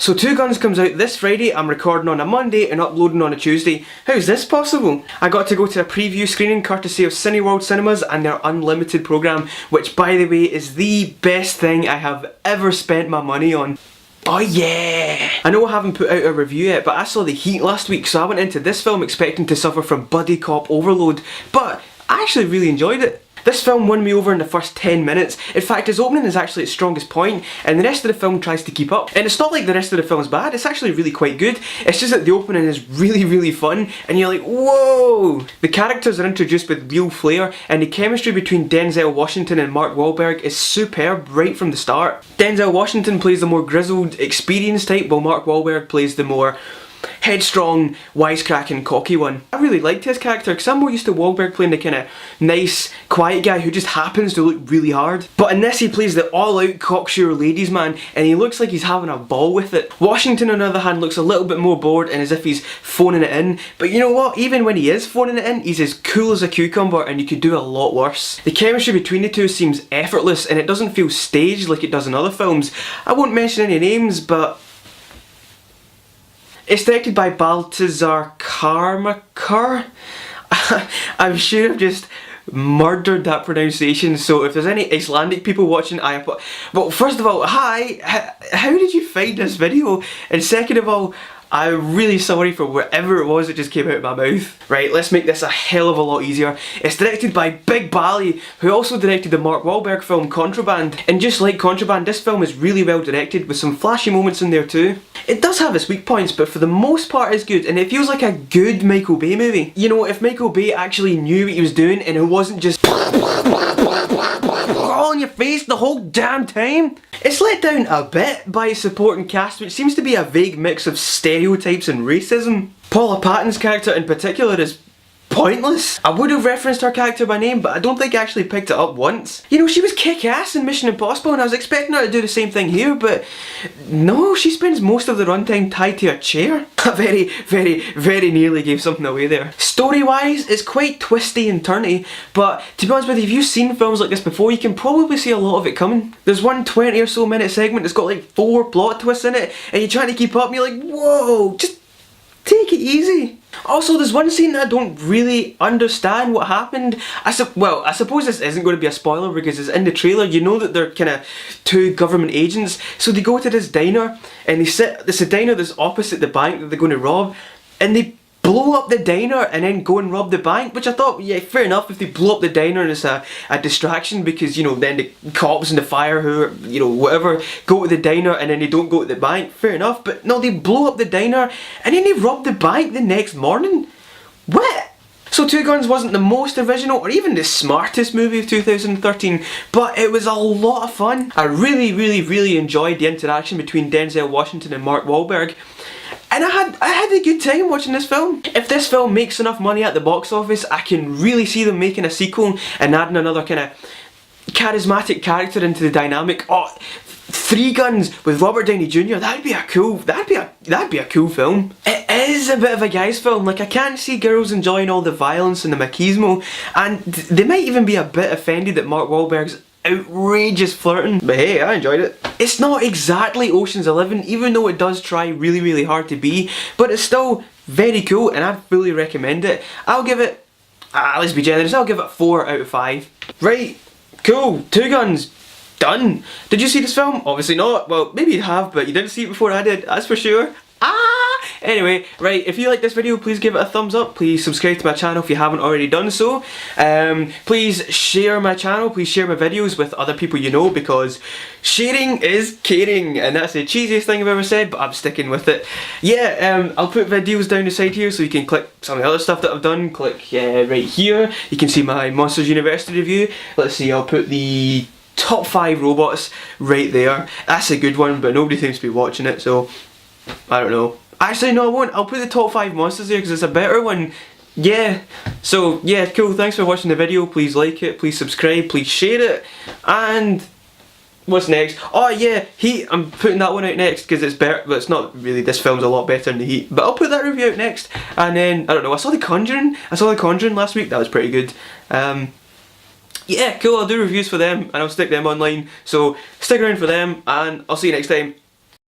So Two Guns comes out this Friday, I'm recording on a Monday and uploading on a Tuesday. How's this possible? I got to go to a preview screening courtesy of Cineworld Cinemas and their Unlimited programme, which by the way is the best thing I have ever spent my money on. Oh yeah! I know I haven't put out a review yet, but I saw The Heat last week, so I went into this film expecting to suffer from buddy cop overload, but I actually really enjoyed it. This film won me over in the first 10 minutes. In fact, his opening is actually its strongest point, and the rest of the film tries to keep up. And it's not like the rest of the film's bad, it's actually really quite good. It's just that the opening is really fun, and you're like, whoa! The characters are introduced with real flair, and the chemistry between Denzel Washington and Mark Wahlberg is superb right from the start. Denzel Washington plays the more grizzled, experienced type, while Mark Wahlberg plays the more headstrong, wisecracking, cocky one. I really liked his character because I'm more used to Wahlberg playing the kind of nice, quiet guy who just happens to look really hard. But in this he plays the all-out cocksure ladies man, and he looks like he's having a ball with it. Washington on the other hand looks a little bit more bored and as if he's phoning it in, but you know what, even when he is phoning it in, he's as cool as a cucumber and you could do a lot worse. The chemistry between the two seems effortless and it doesn't feel staged like it does in other films. I won't mention any names, but it's directed by Baltazar Karmakar. I'm sure I've just murdered that pronunciation, so if there's any Icelandic people watching, well, first of all, hi, how did you find this video? And second of all, I'm really sorry for whatever it was that just came out of my mouth. Right, let's make this a hell of a lot easier. It's directed by Big Bally, who also directed the Mark Wahlberg film Contraband. And just like Contraband, this film is really well directed with some flashy moments in there too. It does have its weak points, but for the most part it's good, and it feels like a good Michael Bay movie. You know, if Michael Bay actually knew what he was doing and it wasn't just all in your face the whole damn time. It's let down a bit by its supporting cast, which seems to be a vague mix of stereotypes and racism. Paula Patton's character in particular is pointless. I would have referenced her character by name, but I don't think I actually picked it up once. You know, she was kick-ass in Mission Impossible and I was expecting her to do the same thing here, but no, she spends most of the runtime tied to a chair. I very nearly gave something away there. Story-wise, it's quite twisty and turny, but to be honest with you, if you've seen films like this before, you can probably see a lot of it coming. There's one 20 or so minute segment that's got like 4 plot twists in it, and you're trying to keep up and you're like, whoa, just take it easy. Also, there's one scene that I don't really understand what happened. Well, I suppose this isn't going to be a spoiler because it's in the trailer. You know that they're kind of 2 government agents. So they go to this diner and they sit, there's a diner that's opposite the bank that they're going to rob, and they blow up the diner and then go and rob the bank, which I thought, yeah, fair enough if they blow up the diner and it's a distraction because, you know, then the cops and the fire, who, you know, whatever, go to the diner and then they don't go to the bank, fair enough, but no, they blow up the diner and then they rob the bank the next morning. What? So Two Guns wasn't the most original or even the smartest movie of 2013, but it was a lot of fun. I really enjoyed the interaction between Denzel Washington and Mark Wahlberg. And I had a good time watching this film. If this film makes enough money at the box office, I can really see them making a sequel and adding another kind of charismatic character into the dynamic. Oh, Three Guns with Robert Downey Jr. That'd be a cool film. It is a bit of a guy's film. Like, I can't see girls enjoying all the violence and the machismo, and they might even be a bit offended that Mark Wahlberg's outrageous flirting, but hey, I enjoyed it. It's not exactly Ocean's 11, even though it does try really hard to be, but it's still very cool and I'd fully recommend it. I'll give it, let's be generous, I'll give it 4 out of 5. Right, cool, Two Guns, done. Did you see this film? Obviously not. Well, maybe you have, but you didn't see it before I did, that's for sure. Anyway, right, if you like this video, please give it a thumbs up. Please subscribe to my channel if you haven't already done so. Please share my channel, please share my videos with other people you know, because sharing is caring, and that's the cheesiest thing I've ever said, but I'm sticking with it. Yeah, I'll put videos down the side here so you can click some of the other stuff that I've done. Click right here, you can see my Monsters University review. Let's see, I'll put the top 5 robots right there. That's a good one, but nobody seems to be watching it, so I don't know. Actually, no, I won't. I'll put the top 5 monsters there because it's a better one. Yeah. So, yeah, cool. Thanks for watching the video. Please like it. Please subscribe. Please share it. And what's next? Oh, yeah, Heat. I'm putting that one out next because it's better. But it's not really. This film's a lot better than The Heat. But I'll put that review out next. And then, I don't know. I saw The Conjuring. last week. That was pretty good. Yeah, cool. I'll do reviews for them and I'll stick them online. So, stick around for them and I'll see you next time.